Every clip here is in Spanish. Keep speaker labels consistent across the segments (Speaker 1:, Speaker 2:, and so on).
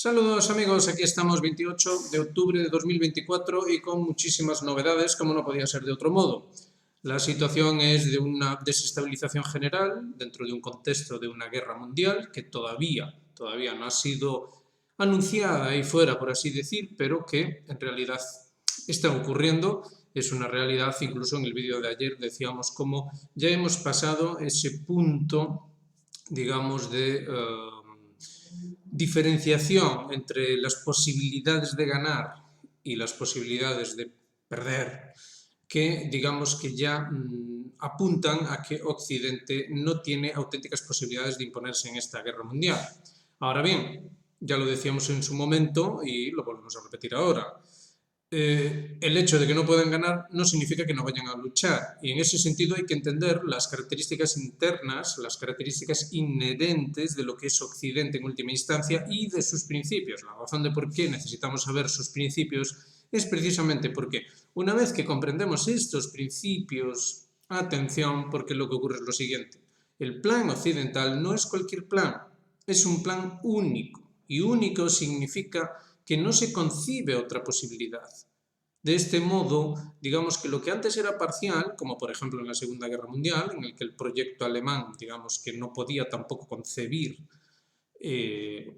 Speaker 1: Saludos amigos, aquí estamos 28 de octubre de 2024 y con muchísimas novedades, como no podía ser de otro modo. La situación es de una desestabilización general dentro de un contexto de una guerra mundial que todavía no ha sido anunciada ahí fuera, por así decir, pero que en realidad está ocurriendo. Es una realidad, incluso en el vídeo de ayer decíamos cómo ya hemos pasado ese punto, digamos, de diferenciación entre las posibilidades de ganar y las posibilidades de perder, que digamos que ya apuntan a que Occidente no tiene auténticas posibilidades de imponerse en esta guerra mundial. Ahora bien, ya lo decíamos en su momento y lo volvemos a repetir ahora. El hecho de que no puedan ganar no significa que no vayan a luchar. Y en ese sentido hay que entender las características internas, las características inherentes de lo que es Occidente en última instancia y de sus principios. La razón de por qué necesitamos saber sus principios es precisamente porque una vez que comprendemos estos principios, atención, porque lo que ocurre es lo siguiente. El plan occidental no es cualquier plan, es un plan único. Y único significa que no se concibe otra posibilidad. De este modo, digamos que lo que antes era parcial, como por ejemplo en la Segunda Guerra Mundial, en el que el proyecto alemán, digamos que no podía tampoco concebir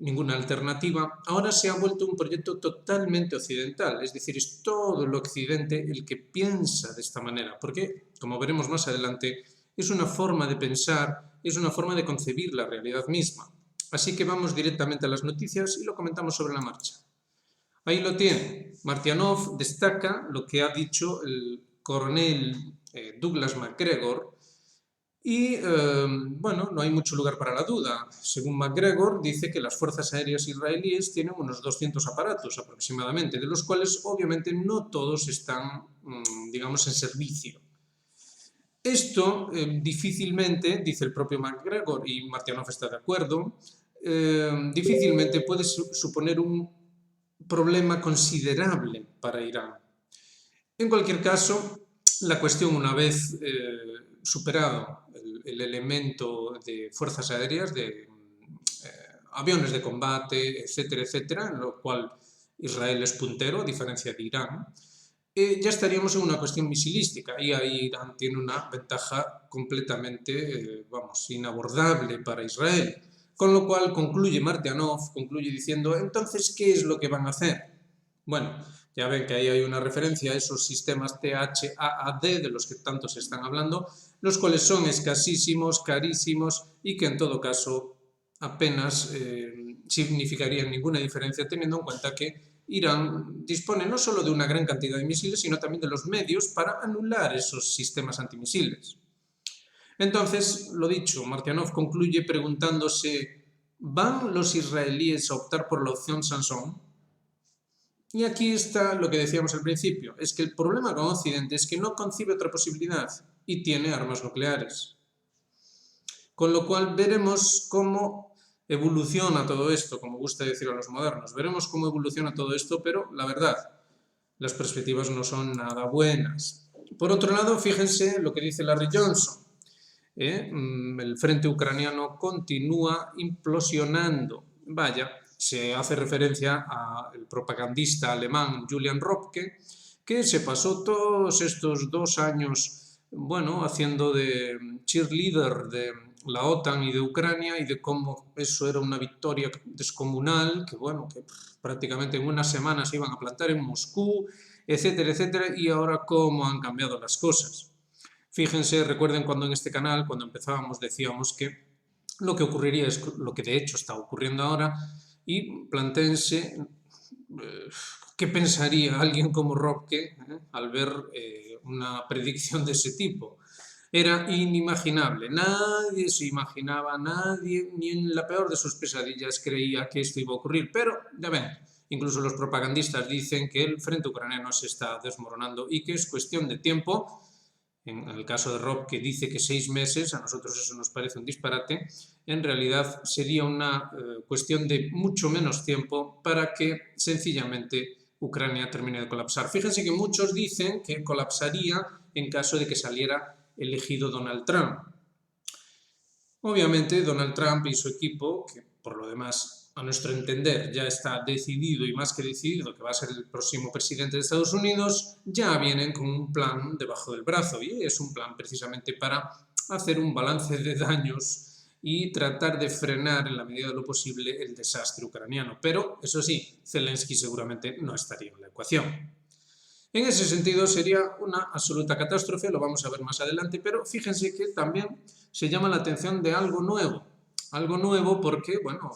Speaker 1: ninguna alternativa, ahora se ha vuelto un proyecto totalmente occidental, es decir, es todo el occidente el que piensa de esta manera, porque, como veremos más adelante, es una forma de pensar, es una forma de concebir la realidad misma. Así que vamos directamente a las noticias y lo comentamos sobre la marcha. Ahí lo tiene. Martyanov destaca lo que ha dicho el coronel Douglas MacGregor y, bueno, no hay mucho lugar para la duda. Según MacGregor, dice que las fuerzas aéreas israelíes tienen unos 200 aparatos aproximadamente, de los cuales obviamente no todos están, digamos, en servicio. Esto difícilmente, dice el propio MacGregor, y Martyanov está de acuerdo, difícilmente puede suponer un problema considerable para Irán. En cualquier caso, la cuestión, una vez superado el elemento de fuerzas aéreas, de aviones de combate, etcétera, etcétera, en lo cual Israel es puntero, a diferencia de Irán, ya estaríamos en una cuestión misilística y ahí Irán tiene una ventaja completamente, vamos, inabordable para Israel. Con lo cual concluye Martyanov, concluye diciendo, entonces, ¿qué es lo que van a hacer? Bueno, ya ven que ahí hay una referencia a esos sistemas THAAD de los que tanto se están hablando, los cuales son escasísimos, carísimos y que en todo caso apenas significarían ninguna diferencia teniendo en cuenta que Irán dispone no solo de una gran cantidad de misiles, sino también de los medios para anular esos sistemas antimisiles. Entonces, lo dicho, Martyanov concluye preguntándose, ¿van los israelíes a optar por la opción Samson? Y aquí está lo que decíamos al principio, es que el problema con Occidente es que no concibe otra posibilidad y tiene armas nucleares. Con lo cual veremos cómo evoluciona todo esto, como gusta decir a los modernos, veremos cómo evoluciona todo esto, pero la verdad, las perspectivas no son nada buenas. Por otro lado, fíjense lo que dice Larry Johnson. El frente ucraniano continúa implosionando. Vaya, se hace referencia al propagandista alemán Julian Robke, que se pasó todos estos 2 años, bueno, haciendo de cheerleader de la OTAN y de Ucrania y de cómo eso era una victoria descomunal, que bueno, que prácticamente en unas semanas se iban a plantar en Moscú, etcétera, etcétera, y ahora cómo han cambiado las cosas. Fíjense, recuerden cuando en este canal, cuando empezábamos, decíamos que lo que ocurriría es lo que de hecho está ocurriendo ahora y plantéense qué pensaría alguien como Robke al ver una predicción de ese tipo. Era inimaginable, nadie se imaginaba, nadie, ni en la peor de sus pesadillas creía que esto iba a ocurrir, pero ya ven, incluso los propagandistas dicen que el frente ucraniano se está desmoronando y que es cuestión de tiempo. En el caso de Rob, que dice que 6 meses, a nosotros eso nos parece un disparate, en realidad sería una cuestión de mucho menos tiempo para que sencillamente Ucrania termine de colapsar. Fíjense que muchos dicen que colapsaría en caso de que saliera elegido Donald Trump. Obviamente Donald Trump y su equipo, que por lo demás a nuestro entender, ya está decidido y más que decidido que va a ser el próximo presidente de Estados Unidos, ya vienen con un plan debajo del brazo y es un plan precisamente para hacer un balance de daños y tratar de frenar en la medida de lo posible el desastre ucraniano. Pero, eso sí, Zelensky seguramente no estaría en la ecuación. En ese sentido sería una absoluta catástrofe, lo vamos a ver más adelante, pero fíjense que también se llama la atención de algo nuevo porque, bueno,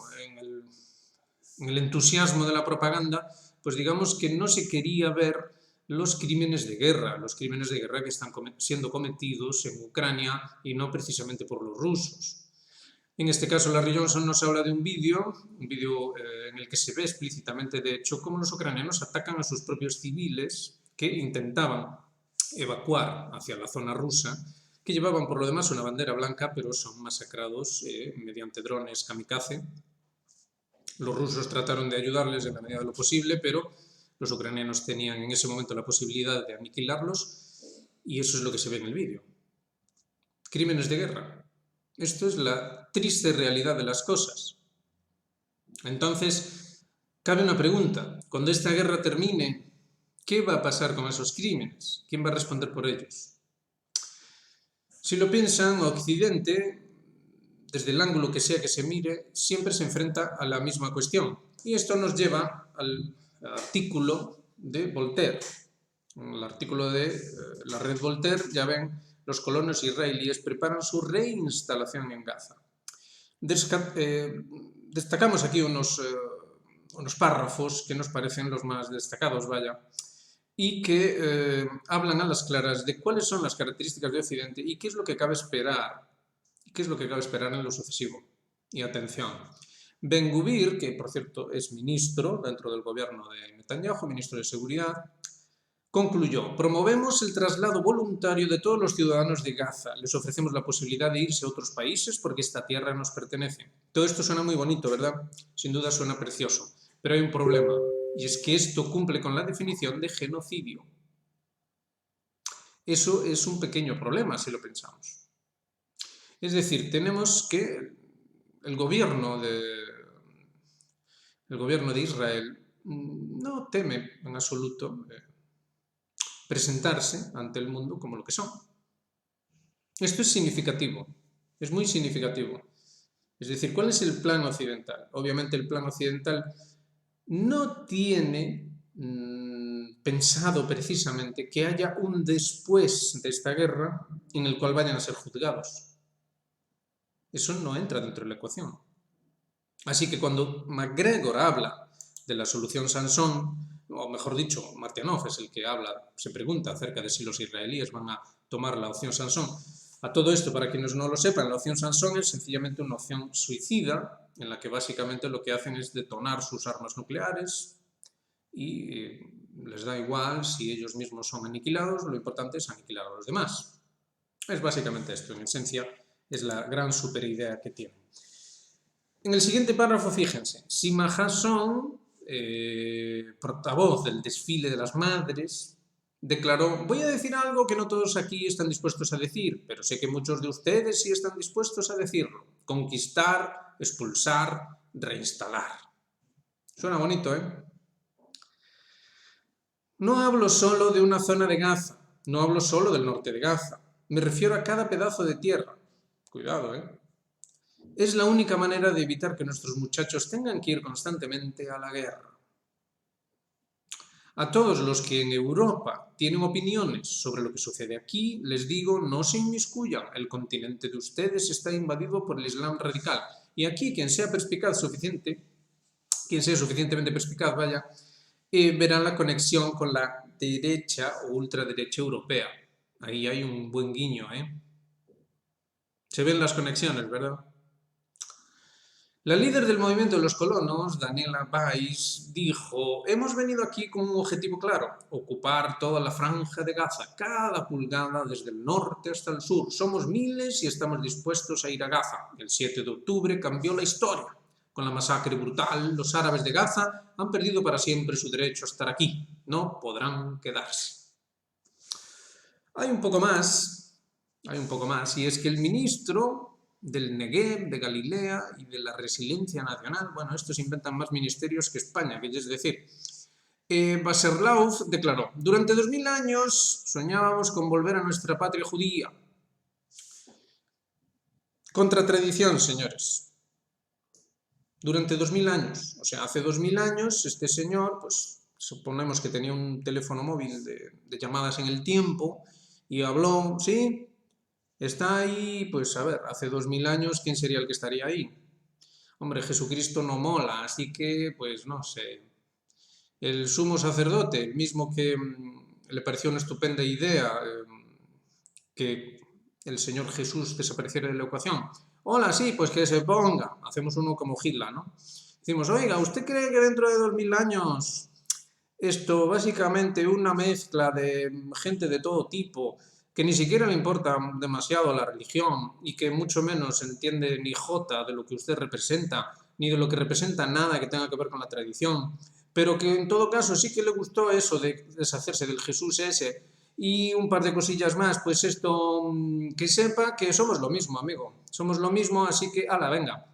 Speaker 1: en el entusiasmo de la propaganda, pues digamos que no se quería ver los crímenes de guerra que están siendo cometidos en Ucrania y no precisamente por los rusos. En este caso, Larry Johnson nos habla de un vídeo en el que se ve explícitamente, de hecho, cómo los ucranianos atacan a sus propios civiles que intentaban evacuar hacia la zona rusa, que llevaban por lo demás una bandera blanca, pero son masacrados mediante drones kamikaze. Los rusos trataron de ayudarles en la medida de lo posible, pero los ucranianos tenían en ese momento la posibilidad de aniquilarlos y eso es lo que se ve en el vídeo. Crímenes de guerra. Esto es la triste realidad de las cosas. Entonces, cabe una pregunta. Cuando esta guerra termine, ¿qué va a pasar con esos crímenes? ¿Quién va a responder por ellos? Si lo piensan, Occidente, desde el ángulo que sea que se mire, siempre se enfrenta a la misma cuestión. Y esto nos lleva al artículo de Voltaire. En el artículo de la red Voltaire, ya ven, los colonos israelíes preparan su reinstalación en Gaza. Destacamos aquí unos párrafos que nos parecen los más destacados, vaya, y que hablan a las claras de cuáles son las características de Occidente y qué es lo que cabe esperar en lo sucesivo. Y atención, Ben-Gvir, que por cierto es ministro dentro del gobierno de Netanyahu, ministro de Seguridad, concluyó: promovemos el traslado voluntario de todos los ciudadanos de Gaza. Les ofrecemos la posibilidad de irse a otros países porque esta tierra nos pertenece. Todo esto suena muy bonito, ¿verdad? Sin duda suena precioso. Pero hay un problema, y es que esto cumple con la definición de genocidio. Eso es un pequeño problema, si lo pensamos. Es decir, tenemos que el gobierno de Israel no teme en absoluto presentarse ante el mundo como lo que son. Esto es significativo, es muy significativo. Es decir, ¿cuál es el plan occidental? Obviamente el plan occidental no tiene pensado precisamente que haya un después de esta guerra en el cual vayan a ser juzgados. Eso no entra dentro de la ecuación. Así que cuando MacGregor habla de la solución Sansón, o mejor dicho, Martianov es el que habla, se pregunta acerca de si los israelíes van a tomar la opción Sansón. A todo esto, para quienes no lo sepan, la opción Sansón es sencillamente una opción suicida, en la que básicamente lo que hacen es detonar sus armas nucleares y les da igual si ellos mismos son aniquilados, lo importante es aniquilar a los demás. Es básicamente esto, en esencia, es la gran superidea que tienen. En el siguiente párrafo, fíjense, Sima Hasson, portavoz del desfile de las madres, declaró: voy a decir algo que no todos aquí están dispuestos a decir, pero sé que muchos de ustedes sí están dispuestos a decirlo. Conquistar, expulsar, reinstalar. Suena bonito, ¿eh? No hablo solo de una zona de Gaza, no hablo solo del norte de Gaza, me refiero a cada pedazo de tierra. Cuidado, ¿eh? Es la única manera de evitar que nuestros muchachos tengan que ir constantemente a la guerra. A todos los que en Europa tienen opiniones sobre lo que sucede aquí, les digo: no se inmiscuyan, el continente de ustedes está invadido por el Islam radical. Y aquí quien sea suficientemente perspicaz, vaya, verán la conexión con la derecha o ultraderecha europea. Ahí hay un buen guiño, ¿eh? Se ven las conexiones, ¿verdad? La líder del movimiento de los colonos, Daniela Weiss, dijo: hemos venido aquí con un objetivo claro, ocupar toda la franja de Gaza, cada pulgada desde el norte hasta el sur. Somos miles y estamos dispuestos a ir a Gaza. El 7 de octubre cambió la historia. Con la masacre brutal, los árabes de Gaza han perdido para siempre su derecho a estar aquí. No podrán quedarse. Hay un poco más, y es que el ministro del Negev, de Galilea y de la resiliencia nacional. Bueno, estos inventan más ministerios que España, que es decir. Wasserlauf declaró: durante 2000 años soñábamos con volver a nuestra patria judía. Contra tradición, señores. Durante 2000 años, o sea, hace 2000 años, este señor, pues suponemos que tenía un teléfono móvil de llamadas en el tiempo y habló, ¿sí? Está ahí, pues a ver, hace 2000 años, ¿quién sería el que estaría ahí? Hombre, Jesucristo no mola, así que, pues no sé. El sumo sacerdote, el mismo que le pareció una estupenda idea que el Señor Jesús desapareciera de la ecuación. Hola, sí, pues que se ponga. Hacemos uno como Hitler, ¿no? Decimos, oiga, ¿usted cree que dentro de 2000 años esto básicamente una mezcla de gente de todo tipo que ni siquiera le importa demasiado la religión y que mucho menos entiende ni jota de lo que usted representa, ni de lo que representa nada que tenga que ver con la tradición, pero que en todo caso sí que le gustó eso de deshacerse del Jesús ese y un par de cosillas más, pues esto, que sepa que somos lo mismo, amigo, somos lo mismo, así que, ala, venga.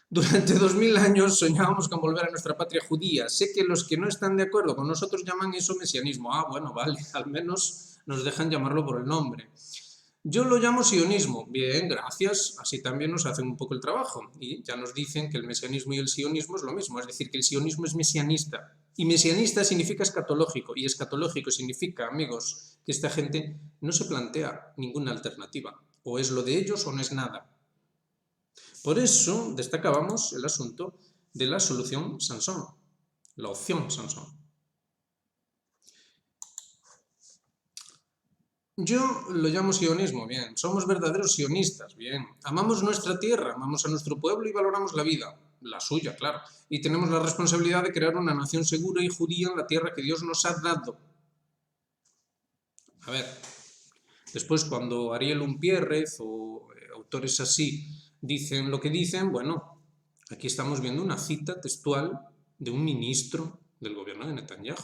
Speaker 1: Durante 2000 años soñábamos con volver a nuestra patria judía. Sé que los que no están de acuerdo con nosotros llaman eso mesianismo. Ah, bueno, vale, al menos nos dejan llamarlo por el nombre. Yo lo llamo sionismo. Bien, gracias. Así también nos hacen un poco el trabajo. Y ya nos dicen que el mesianismo y el sionismo es lo mismo. Es decir, que el sionismo es mesianista. Y mesianista significa escatológico. Y escatológico significa, amigos, que esta gente no se plantea ninguna alternativa. O es lo de ellos o no es nada. Por eso destacábamos el asunto de la solución Sansón, la opción Sansón. Yo lo llamo sionismo, bien. Somos verdaderos sionistas, bien. Amamos nuestra tierra, amamos a nuestro pueblo y valoramos la vida, la suya, claro. Y tenemos la responsabilidad de crear una nación segura y judía en la tierra que Dios nos ha dado. A ver, después cuando Ariel Umpierrez o autores así dicen lo que dicen, bueno, aquí estamos viendo una cita textual de un ministro del gobierno de Netanyahu.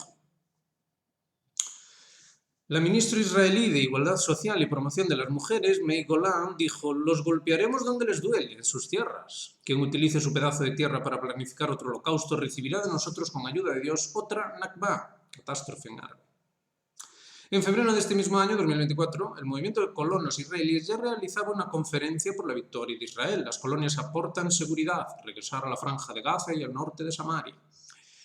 Speaker 1: La ministra israelí de Igualdad Social y Promoción de las Mujeres, Mei Golan, dijo: los golpearemos donde les duele, en sus tierras. Quien utilice su pedazo de tierra para planificar otro holocausto recibirá de nosotros, con ayuda de Dios, otra Nakba, catástrofe en árabe. En febrero de este mismo año, 2024, el movimiento de colonos israelíes ya realizaba una conferencia por la victoria de Israel. Las colonias aportan seguridad, regresar a la franja de Gaza y al norte de Samaria.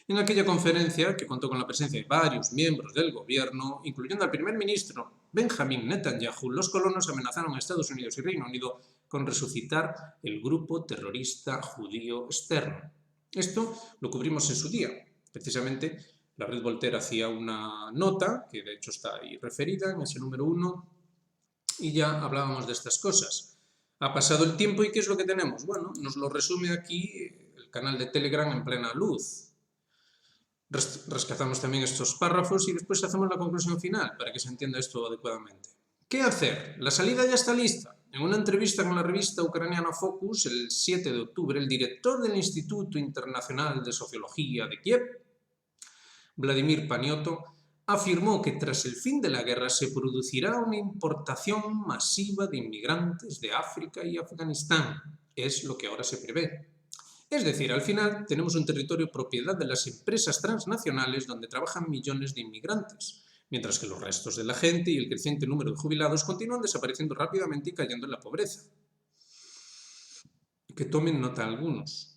Speaker 1: En aquella conferencia, que contó con la presencia de varios miembros del gobierno, incluyendo al primer ministro Benjamin Netanyahu, los colonos amenazaron a Estados Unidos y Reino Unido con resucitar el grupo terrorista judío externo. Esto lo cubrimos en su día. Precisamente, la Red Voltaire hacía una nota, que de hecho está ahí referida en ese número 1, y ya hablábamos de estas cosas. Ha pasado el tiempo y ¿qué es lo que tenemos? Bueno, nos lo resume aquí el canal de Telegram en plena luz. Rescatamos también estos párrafos y después hacemos la conclusión final para que se entienda esto adecuadamente. ¿Qué hacer? La salida ya está lista. En una entrevista con la revista ucraniana Focus, el 7 de octubre, el director del Instituto Internacional de Sociología de Kiev, Vladimir Panioto, afirmó que tras el fin de la guerra se producirá una importación masiva de inmigrantes de África y Afganistán. Es lo que ahora se prevé. Es decir, al final tenemos un territorio propiedad de las empresas transnacionales donde trabajan millones de inmigrantes, mientras que los restos de la gente y el creciente número de jubilados continúan desapareciendo rápidamente y cayendo en la pobreza. Que tomen nota algunos.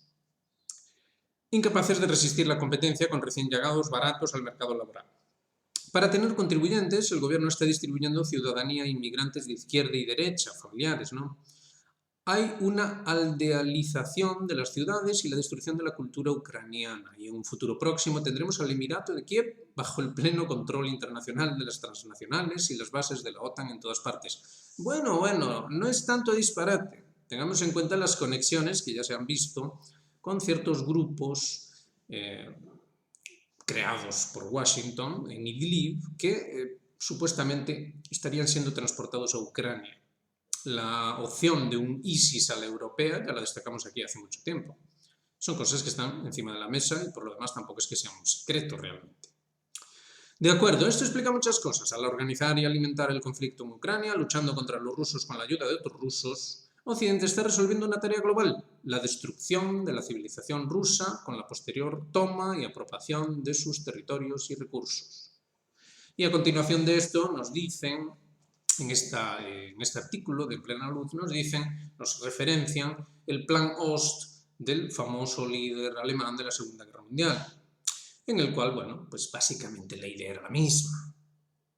Speaker 1: Incapaces de resistir la competencia con recién llegados baratos al mercado laboral. Para tener contribuyentes, el gobierno está distribuyendo ciudadanía a inmigrantes de izquierda y derecha, familiares, ¿no? Hay una aldealización de las ciudades y la destrucción de la cultura ucraniana, y en un futuro próximo tendremos al Emirato de Kiev bajo el pleno control internacional de las transnacionales y las bases de la OTAN en todas partes. Bueno, no es tanto disparate. Tengamos en cuenta las conexiones que ya se han visto con ciertos grupos creados por Washington en Idlib que supuestamente estarían siendo transportados a Ucrania. La opción de un ISIS a la europea ya la destacamos aquí hace mucho tiempo. Son cosas que están encima de la mesa y por lo demás tampoco es que sea un secreto realmente. De acuerdo, esto explica muchas cosas. Al organizar y alimentar el conflicto en Ucrania, luchando contra los rusos con la ayuda de otros rusos, Occidente está resolviendo una tarea global, la destrucción de la civilización rusa con la posterior toma y apropiación de sus territorios y recursos. Y a continuación de esto nos dicen, en este artículo de En Plena Luz, nos referencian el Plan Ost del famoso líder alemán de la Segunda Guerra Mundial, en el cual, bueno, pues básicamente la idea era la misma.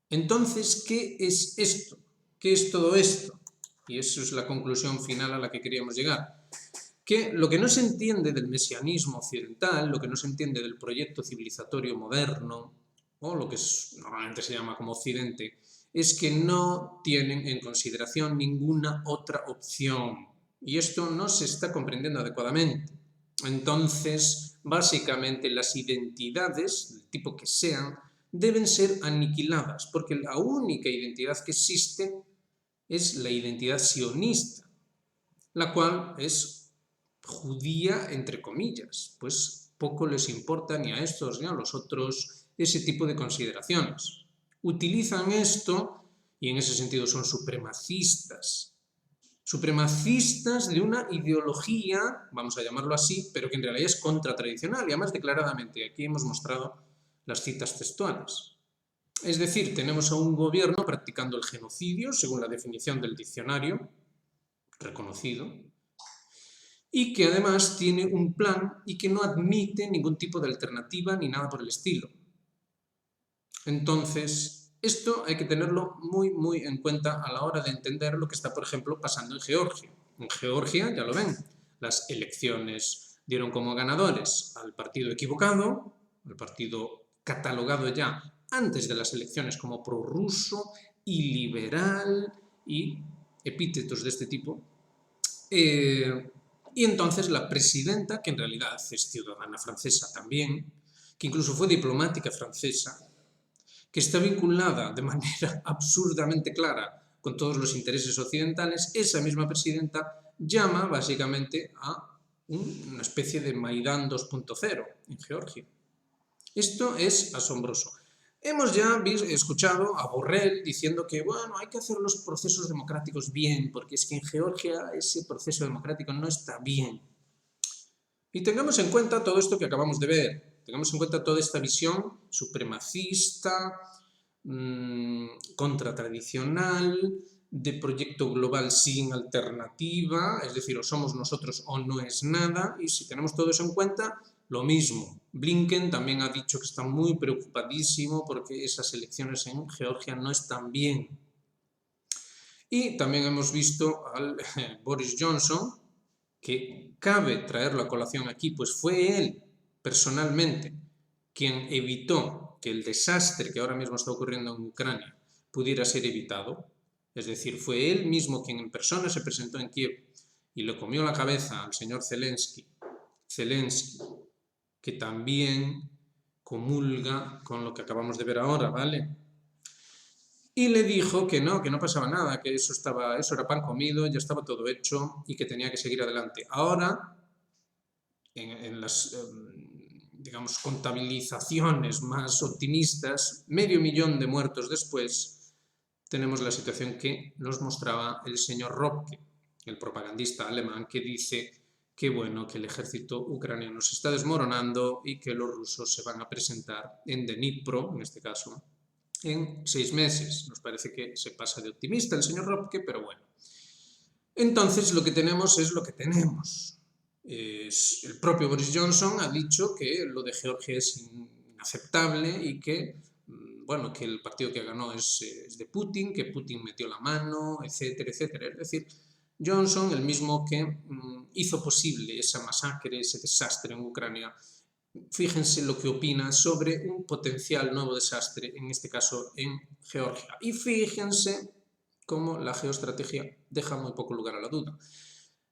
Speaker 1: Entonces, ¿qué es esto? ¿Qué es todo esto? Y eso es la conclusión final a la que queríamos llegar. Que lo que no se entiende del mesianismo occidental, lo que no se entiende del proyecto civilizatorio moderno, o lo que normalmente se llama como Occidente, es que no tienen en consideración ninguna otra opción. Y esto no se está comprendiendo adecuadamente. Entonces, básicamente las identidades, del tipo que sean, deben ser aniquiladas, porque la única identidad que existe es la identidad sionista, la cual es judía entre comillas, pues poco les importa ni a estos ni a los otros ese tipo de consideraciones. Utilizan esto y en ese sentido son supremacistas. Supremacistas de una ideología, vamos a llamarlo así, pero que en realidad es contratradicional y además declaradamente. Aquí hemos mostrado las citas textuales. Es decir, tenemos a un gobierno practicando el genocidio, según la definición del diccionario, reconocido, y que además tiene un plan y que no admite ningún tipo de alternativa ni nada por el estilo. Entonces, esto hay que tenerlo muy en cuenta a la hora de entender lo que está, por ejemplo, pasando en Georgia. En Georgia, ya lo ven, las elecciones dieron como ganadores al partido equivocado, al partido catalogado ya antes de las elecciones como prorruso y liberal y epítetos de este tipo. Y entonces la presidenta, que en realidad es ciudadana francesa también, que incluso fue diplomática francesa, que está vinculada de manera absurdamente clara con todos los intereses occidentales, esa misma presidenta llama básicamente a una especie de Maidán 2.0 en Georgia. Esto es asombroso. Hemos ya escuchado a Borrell diciendo que, bueno, hay que hacer los procesos democráticos bien, porque es que en Georgia ese proceso democrático no está bien. Y tengamos en cuenta todo esto que acabamos de ver, tengamos en cuenta toda esta visión supremacista, contratradicional, de proyecto global sin alternativa, es decir, o somos nosotros o no es nada, y si tenemos todo eso en cuenta, lo mismo. Blinken también ha dicho que está muy preocupadísimo porque esas elecciones en Georgia no están bien. Y también hemos visto al Boris Johnson, que cabe traerlo a colación aquí, pues fue él personalmente quien evitó que el desastre que ahora mismo está ocurriendo en Ucrania pudiera ser evitado. Es decir, fue él mismo quien en persona se presentó en Kiev y le comió la cabeza al señor Zelensky, que también comulga con lo que acabamos de ver ahora, ¿vale? Y le dijo que no pasaba nada, que eso era pan comido, ya estaba todo hecho y que tenía que seguir adelante. Ahora, en las, digamos, contabilizaciones más optimistas, 500.000 de muertos después, tenemos la situación que nos mostraba el señor Robke, el propagandista alemán, que dice que bueno, que el ejército ucraniano se está desmoronando y que los rusos se van a presentar en Dnipro, en este caso, en 6 meses. Nos parece que se pasa de optimista el señor Robke, pero bueno. Entonces lo que tenemos es lo que tenemos. El propio Boris Johnson ha dicho que lo de Georgia es inaceptable y que, bueno, que el partido que ganó es de Putin, que Putin metió la mano, etcétera, etcétera. Es decir, Johnson, el mismo que hizo posible esa masacre, ese desastre en Ucrania, fíjense lo que opina sobre un potencial nuevo desastre, en este caso en Georgia. Y fíjense cómo la geoestrategia deja muy poco lugar a la duda.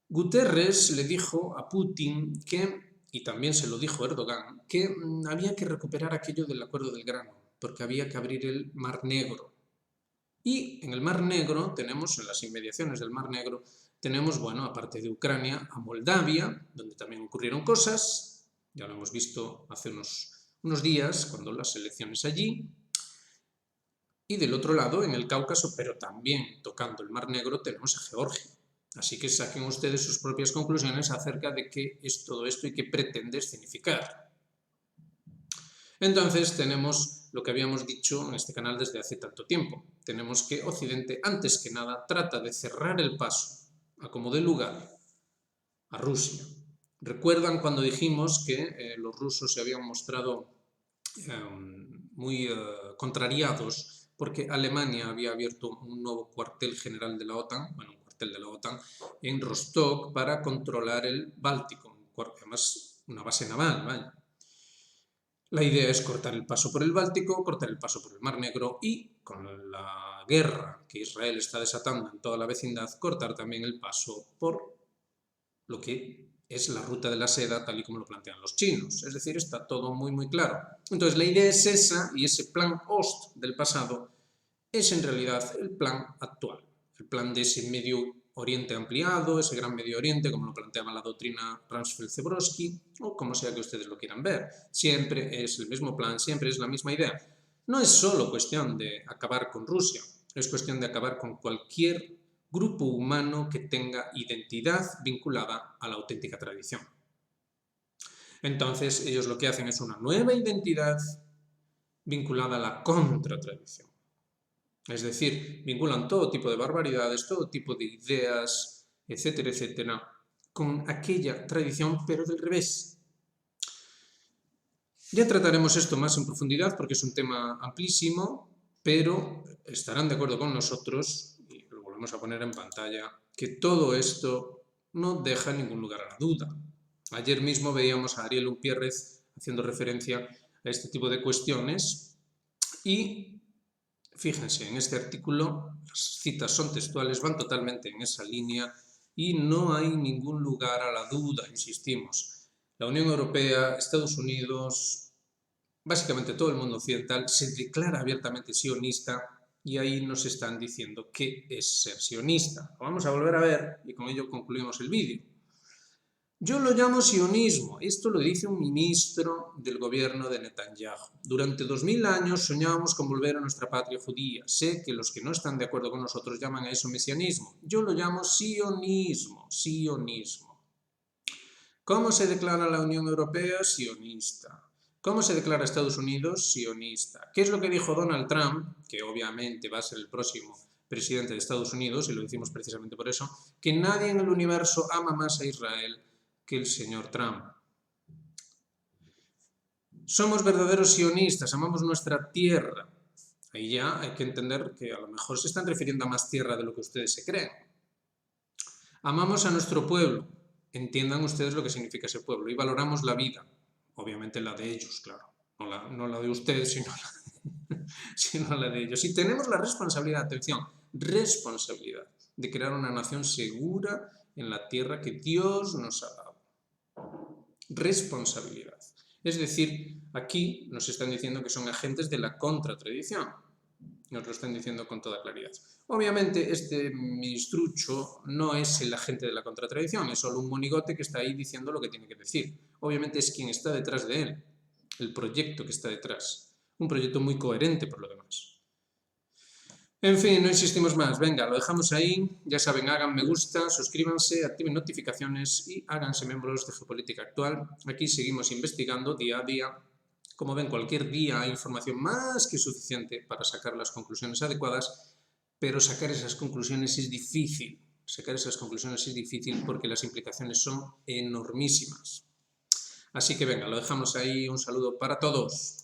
Speaker 1: Guterres le dijo a Putin que, y también se lo dijo Erdogan, que había que recuperar aquello del acuerdo del grano, porque había que abrir el Mar Negro. Y en el Mar Negro tenemos, en las inmediaciones del Mar Negro, tenemos, bueno, aparte de Ucrania, a Moldavia, donde también ocurrieron cosas, ya lo hemos visto hace unos días, cuando las elecciones allí. Y del otro lado, en el Cáucaso, pero también tocando el Mar Negro, tenemos a Georgia. Así que saquen ustedes sus propias conclusiones acerca de qué es todo esto y qué pretende significar. Entonces tenemos lo que habíamos dicho en este canal desde hace tanto tiempo. Tenemos que Occidente, antes que nada, trata de cerrar el paso a como dé lugar a Rusia. ¿Recuerdan cuando dijimos que los rusos se habían mostrado muy contrariados porque Alemania había abierto un nuevo cuartel general de la OTAN, bueno, un cuartel de la OTAN, en Rostov para controlar el Báltico, además una base naval, vaya. La idea es cortar el paso por el Báltico, cortar el paso por el Mar Negro y, con la guerra que Israel está desatando en toda la vecindad, cortar también el paso por lo que es la ruta de la seda tal y como lo plantean los chinos. Es decir, está todo muy, muy claro. Entonces, la idea es esa y ese plan Ost del pasado es en realidad el plan actual. El plan de ese Medio Oriente ampliado, ese gran Medio Oriente, como lo planteaba la doctrina Rumsfeld-Zebrowski, o como sea que ustedes lo quieran ver. Siempre es el mismo plan, siempre es la misma idea. No es solo cuestión de acabar con Rusia, es cuestión de acabar con cualquier grupo humano que tenga identidad vinculada a la auténtica tradición. Entonces, ellos lo que hacen es una nueva identidad vinculada a la contratradición. Es decir, vinculan todo tipo de barbaridades, todo tipo de ideas, etcétera, etcétera, con aquella tradición, pero del revés. Ya trataremos esto más en profundidad porque es un tema amplísimo, pero estarán de acuerdo con nosotros, y lo volvemos a poner en pantalla, que todo esto no deja ningún lugar a la duda. Ayer mismo veíamos a Ariel Umpierrez haciendo referencia a este tipo de cuestiones y fíjense, en este artículo las citas son textuales, van totalmente en esa línea y no hay ningún lugar a la duda, insistimos. La Unión Europea, Estados Unidos, básicamente todo el mundo occidental se declara abiertamente sionista y ahí nos están diciendo qué es ser sionista. Lo vamos a volver a ver y con ello concluimos el vídeo. Yo lo llamo sionismo. Esto lo dice un ministro del gobierno de Netanyahu. Durante 2000 años soñábamos con volver a nuestra patria judía. Sé que los que no están de acuerdo con nosotros llaman a eso mesianismo. Yo lo llamo sionismo. Sionismo. ¿Cómo se declara la Unión Europea? Sionista. ¿Cómo se declara Estados Unidos? Sionista. ¿Qué es lo que dijo Donald Trump? Que obviamente va a ser el próximo presidente de Estados Unidos, y lo decimos precisamente por eso, que nadie en el universo ama más a Israel que el señor Trump. Somos verdaderos sionistas, amamos nuestra tierra. Ahí ya hay que entender que a lo mejor se están refiriendo a más tierra de lo que ustedes se creen. Amamos a nuestro pueblo. Entiendan ustedes lo que significa ese pueblo. Y valoramos la vida. Obviamente la de ellos, claro. No la de ustedes, sino la de ellos. Y tenemos la responsabilidad, atención, responsabilidad de crear una nación segura en la tierra que Dios nos ha dado. Responsabilidad. Es decir, aquí nos están diciendo que son agentes de la contratradición. Nos lo están diciendo con toda claridad. Obviamente este ministrucho no es el agente de la contratradición, es solo un monigote que está ahí diciendo lo que tiene que decir. Obviamente es quien está detrás de él, el proyecto que está detrás. Un proyecto muy coherente por lo demás. En fin, no insistimos más. Venga, lo dejamos ahí. Ya saben, hagan me gusta, suscríbanse, activen notificaciones y háganse miembros de Geopolítica Actual. Aquí seguimos investigando día a día. Como ven, cualquier día hay información más que suficiente para sacar las conclusiones adecuadas, pero sacar esas conclusiones es difícil. Sacar esas conclusiones es difícil porque las implicaciones son enormísimas. Así que venga, lo dejamos ahí. Un saludo para todos.